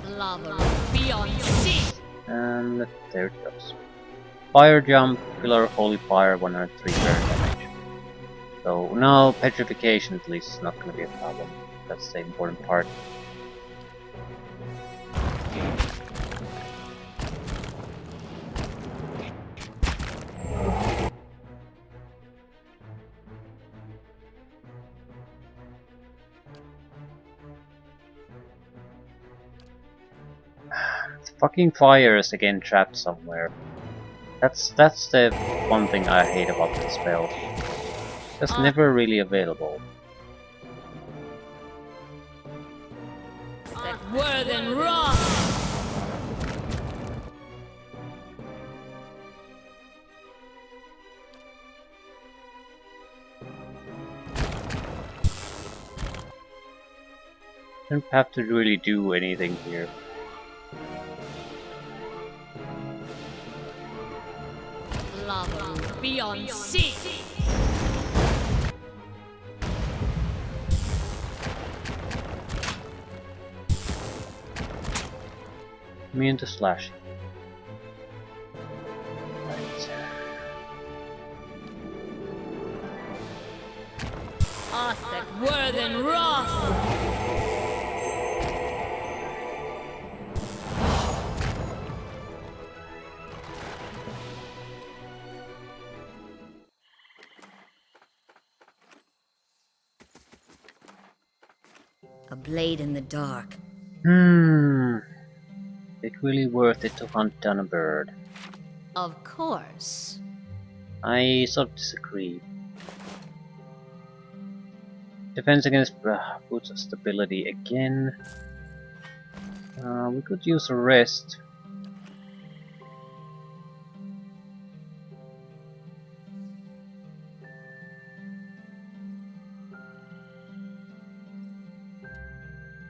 Lava beyond sea. And there it goes. Fire jump, pillar of holy fire, 103 burn damage. So now petrification at least is not going to be a problem. That's the important part. Fucking fire is again trapped somewhere. That's the one thing I hate about the spell. It's never really available. That were then wrath. Don't have to really do anything here. Lava beyond sea. Immune to slashing. Right. That were then wrath. A blade in the dark. Is it really worth it to hunt down a bird? Of course. I sort of disagree. Defense against boots of stability again. We could use a rest.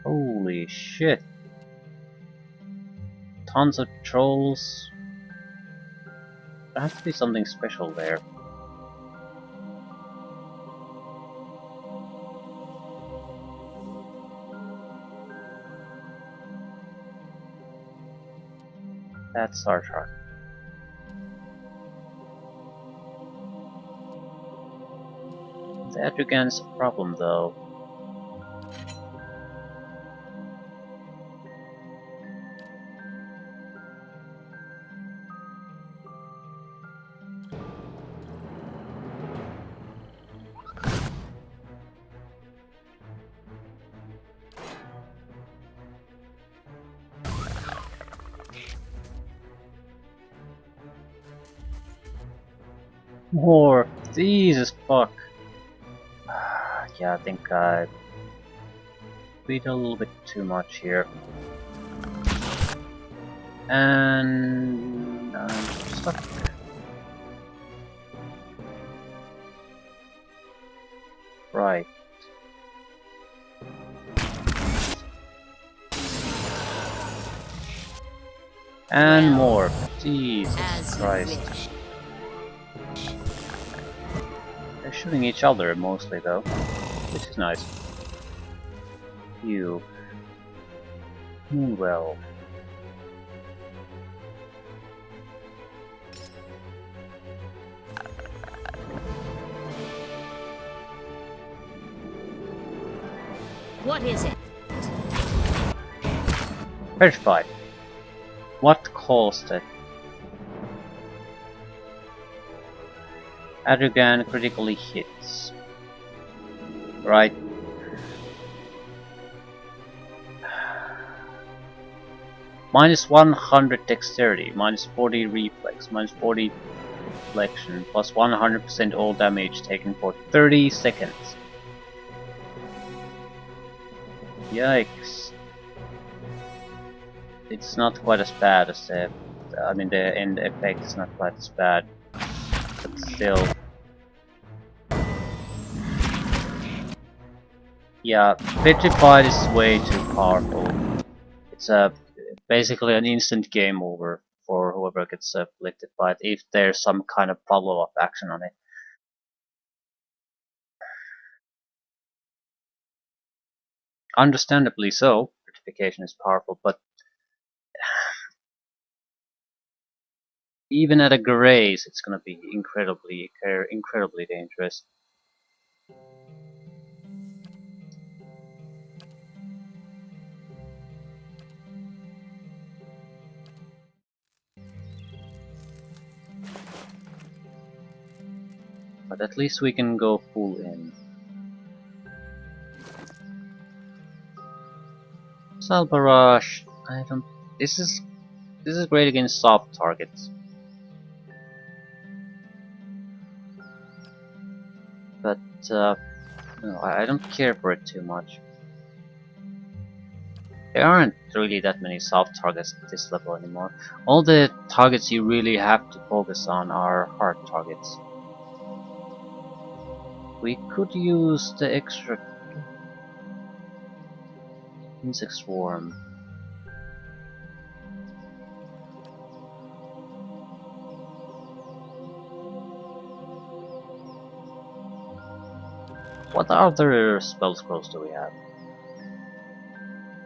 Holy shit. Tons of trolls. There has to be something special there. That's our chart. The Etrigan's a problem though. More! Jesus fuck! Yeah, I think I beat a little bit too much here. And I'm stuck. Right. And more. Jesus As you Christ. wish. They're shooting each other mostly though, which is nice. You. Well. What is it? Petrified. What caused it? Adrigan critically hits. Right. Minus 100 dexterity, minus 40 reflex, minus 40 deflection, plus 100% all damage taken for 30 seconds. Yikes. It's not quite as bad as the... I mean, the end effect is not quite as bad. But still... Yeah, Petrified is way too powerful. It's basically an instant game over for whoever gets afflicted by it, if there's some kind of follow-up action on it. Understandably so, Petrification is powerful, but even at a graze, it's gonna be incredibly dangerous. But at least we can go full in. Sal Barrage, I don't... This is This is great against soft targets. But no, I don't care for it too much. There aren't really that many soft targets at this level anymore. All the targets you really have to focus on are hard targets. We could use the extra insect swarm. What other spell scrolls do we have?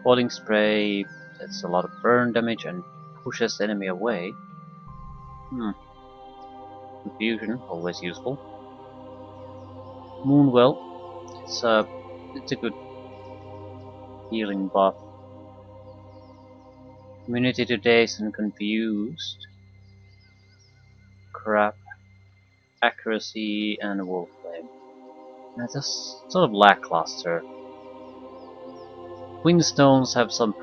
Falling spray, that's a lot of burn damage and pushes the enemy away. Confusion, always useful. Moonwell, it's a good healing buff. Immunity to daze and confused. Crap. Accuracy and wolflame. That's just sort of lackluster. Windstones have some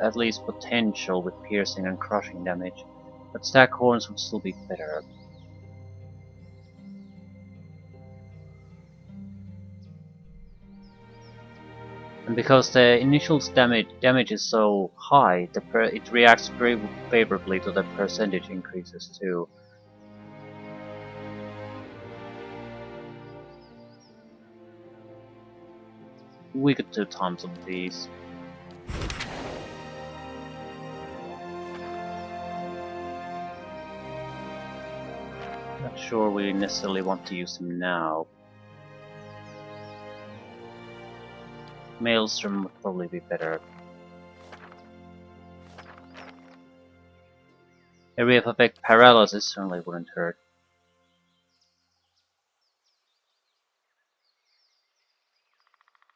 at least potential with piercing and crushing damage, but stack horns would still be better. And because the initial damage is so high, it reacts very favorably to the percentage increases too. We could do tons of these. Not sure we necessarily want to use them now. Maelstrom would probably be better. Area of effect paralysis certainly wouldn't hurt.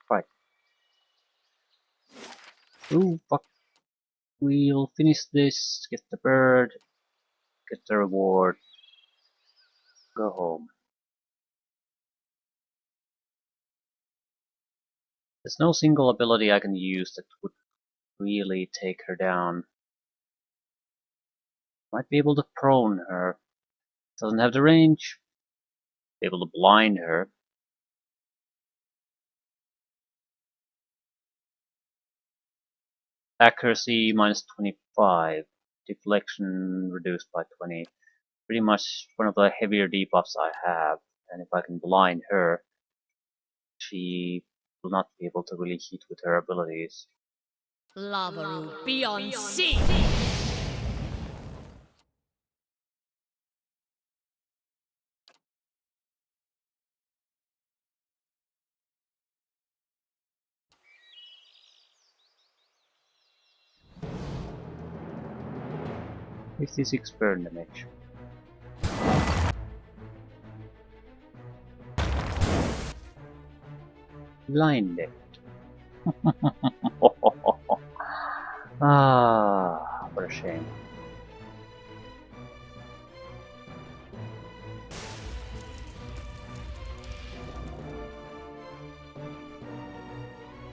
Right. Ooh, fuck. We'll finish this, get the bird, get the reward, go home. There's no single ability I can use that would really take her down. Might be able to prone her. Doesn't have the range. Be able to blind her. Accuracy minus 25. Deflection reduced by 20. Pretty much one of the heavier debuffs I have. And if I can blind her, she will not be able to really hit with her abilities. Lavaru beyond sea. 56 burn damage. Blinded. Ah, what a shame.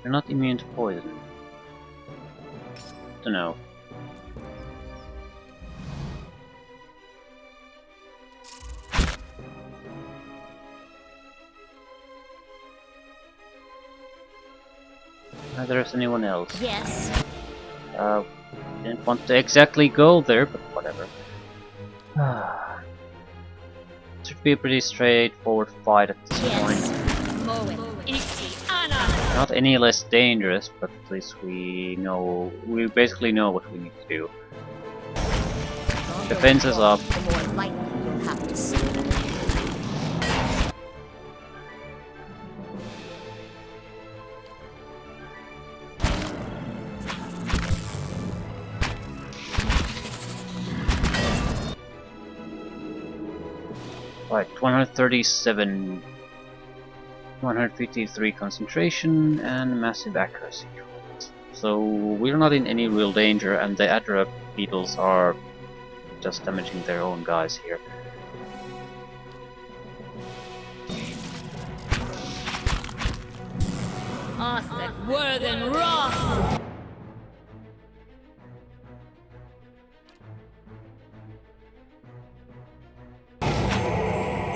You're not immune to poison. Don't know. There's anyone else. Yes. Didn't want to exactly go there, but whatever. Should be a pretty straightforward fight at this point. Not any less dangerous, but at least we basically know what we need to do. Defense is up. The more likely you'll have to see. Right, 137, 153 concentration, and massive accuracy. So we're not in any real danger, and the Adra beetles are just damaging their own guys here. Arthur Worthen Wrath!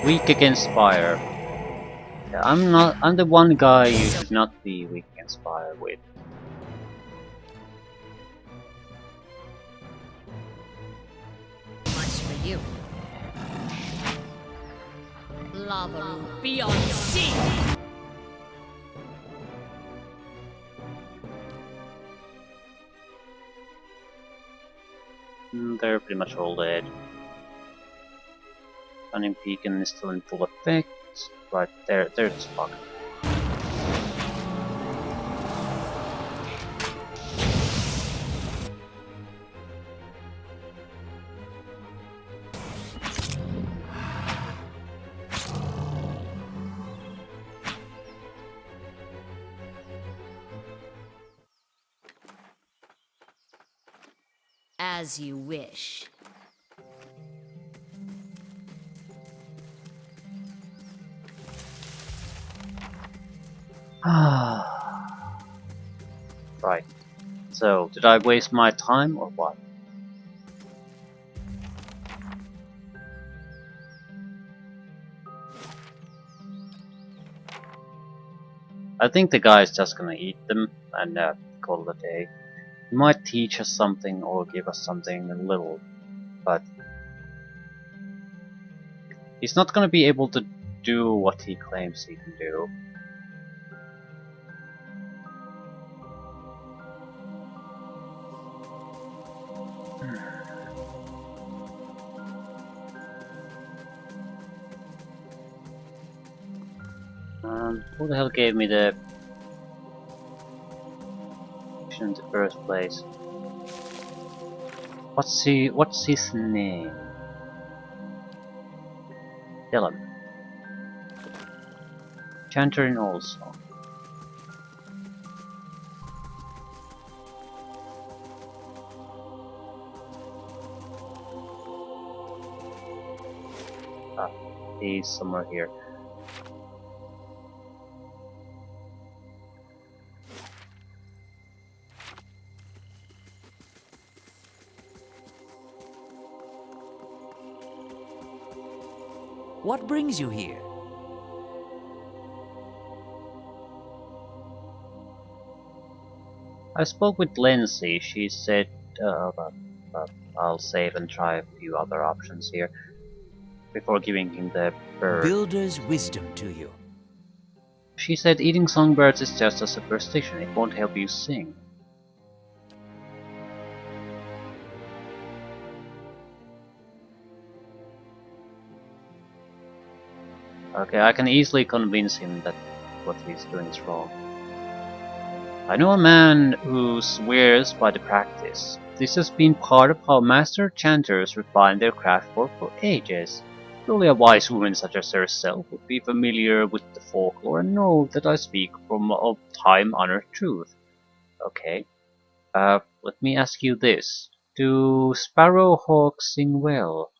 Weak against fire. Yeah, I'm the one guy you should not be weak against fire with. Much for you. Lavaru beyond sea! They're pretty much all dead. Cunning Beacon is still in full effect. Right there, there's fuck. As you wish. Right. So, did I waste my time or what? I think the guy is just gonna eat them and call it a day. He might teach us something or give us something a little, but he's not gonna be able to do what he claims he can do. Who the hell gave me the in the first place? What's his name? Tell him. Chanterin also. Ah, he's somewhere here. What brings you here? I spoke with Lindsay. She said I'll save and try a few other options here before giving him the bird. Builder's wisdom to you. She said eating songbirds is just a superstition. It won't help you sing. Okay, I can easily convince him that what he's doing is wrong. I know a man who swears by the practice. This has been part of how master chanters refine their craft for ages. Surely a wise woman such as herself would be familiar with the folklore and know that I speak from a time-honored truth. Okay, let me ask you this. Do sparrowhawks sing well?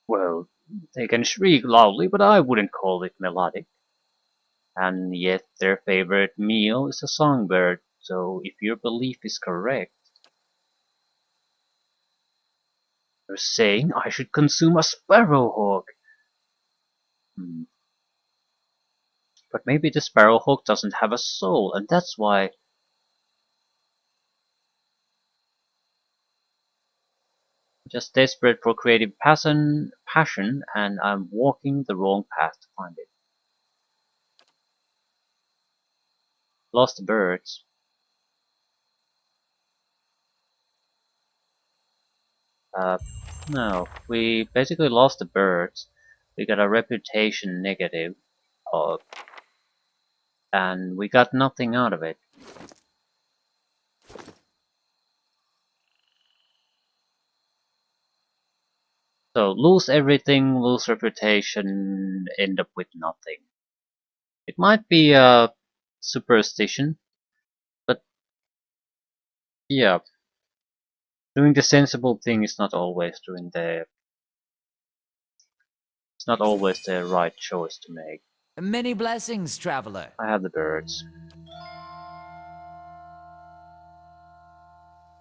Well, they can shriek loudly, but I wouldn't call it melodic. And yet their favorite meal is a songbird, so if your belief is correct, you're saying I should consume a sparrowhawk. But maybe the sparrowhawk doesn't have a soul, and that's why. I'm just desperate for creative passion, and I'm walking the wrong path to find it. Lost the birds. No, we basically lost the birds. We got a reputation negative, uh, and we got nothing out of it. So lose everything, lose reputation, end up with nothing. It might be a superstition, but yeah, doing the sensible thing is not always it's not always the right choice to make. Many blessings, traveler. I have the birds.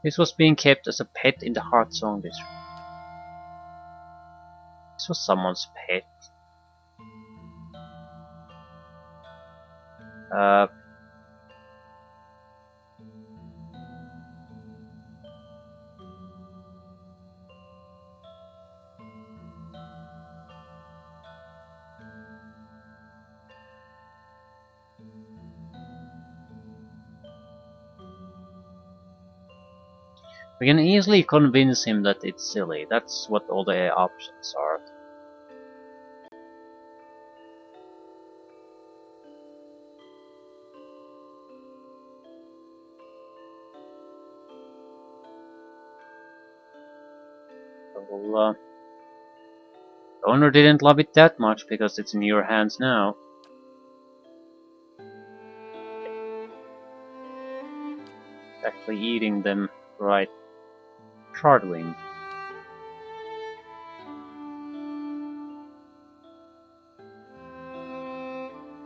This was being kept as a pet in the Heartsong district. This was someone's pet. Uh, we can easily convince him that it's silly. That's what all the options are. Well, the owner didn't love it that much because it's in your hands now. Actually eating them right. Shardwing.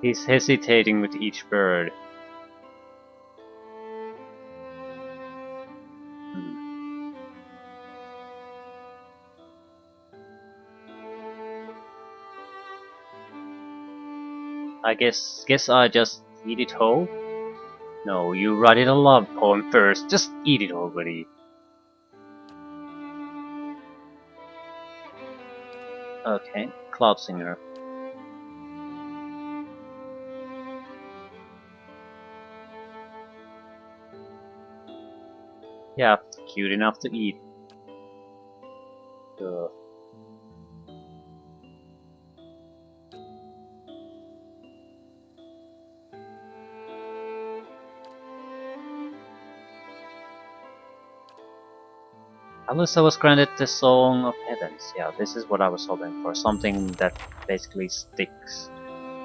He's hesitating with each bird. I guess I just eat it whole? No, you write it a love poem first. Just eat it already. Okay, Cloud Singer. Yeah, cute enough to eat. Ugh. Alyssa was granted the Song of Heavens. Yeah, this is what I was hoping for. Something that basically sticks.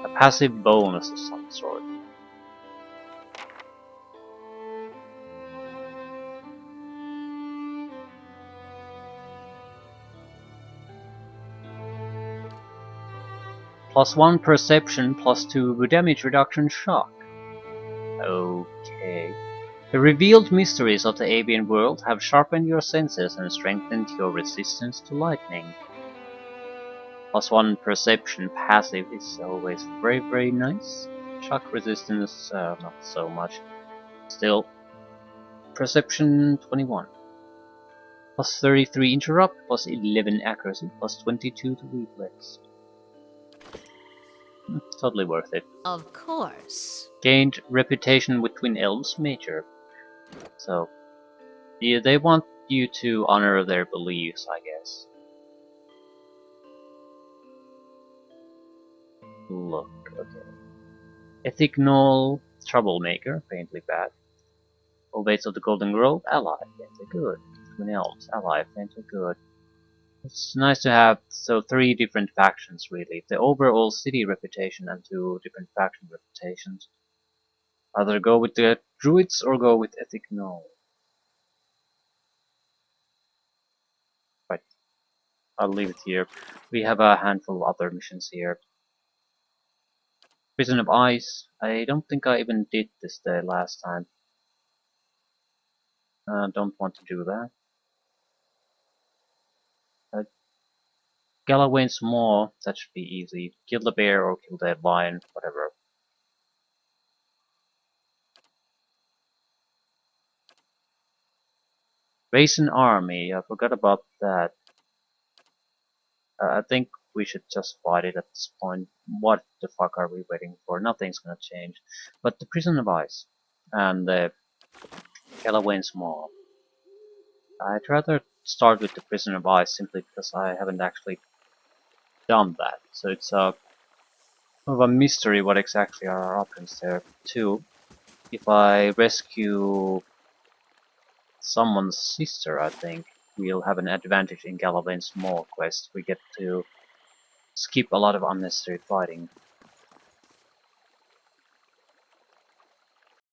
A passive bonus of some sort. +1 perception, +2 damage reduction shock. Okay. The revealed mysteries of the avian world have sharpened your senses and strengthened your resistance to lightning. +1 perception passive is always very nice. Shock resistance, not so much. Still, perception 21. +33 interrupt, +11 accuracy, +22 to reflex. Totally worth it. Of course. Gained reputation with Twin Elves Major. So, yeah, they want you to honor their beliefs, I guess. Look, okay. Ethic Null, Troublemaker, faintly bad. Ovates of the Golden Grove, ally, faintly good. Twin Elves, ally, faintly good. It's nice to have, so 3 different factions really. The overall city reputation and 2 different faction reputations. Either go with the Druids or go with Ethic Null. Right, I'll leave it here. We have a handful of other missions here. Prison of Ice. I don't think I even did this the last time. Don't want to do that. Galawain's Maw, that should be easy. Kill the bear or kill the lion, whatever. Raise an army, I forgot about that. I think we should just fight it at this point. What the fuck are we waiting for? Nothing's gonna change. But the Prison of Ice and the Galawain's Maw. I'd rather start with the Prison of Ice simply because I haven't actually done that. So it's a of a mystery what exactly are our options there. 2. If I rescue someone's sister, I think we'll have an advantage in Galawain's Maw quest. We get to skip a lot of unnecessary fighting.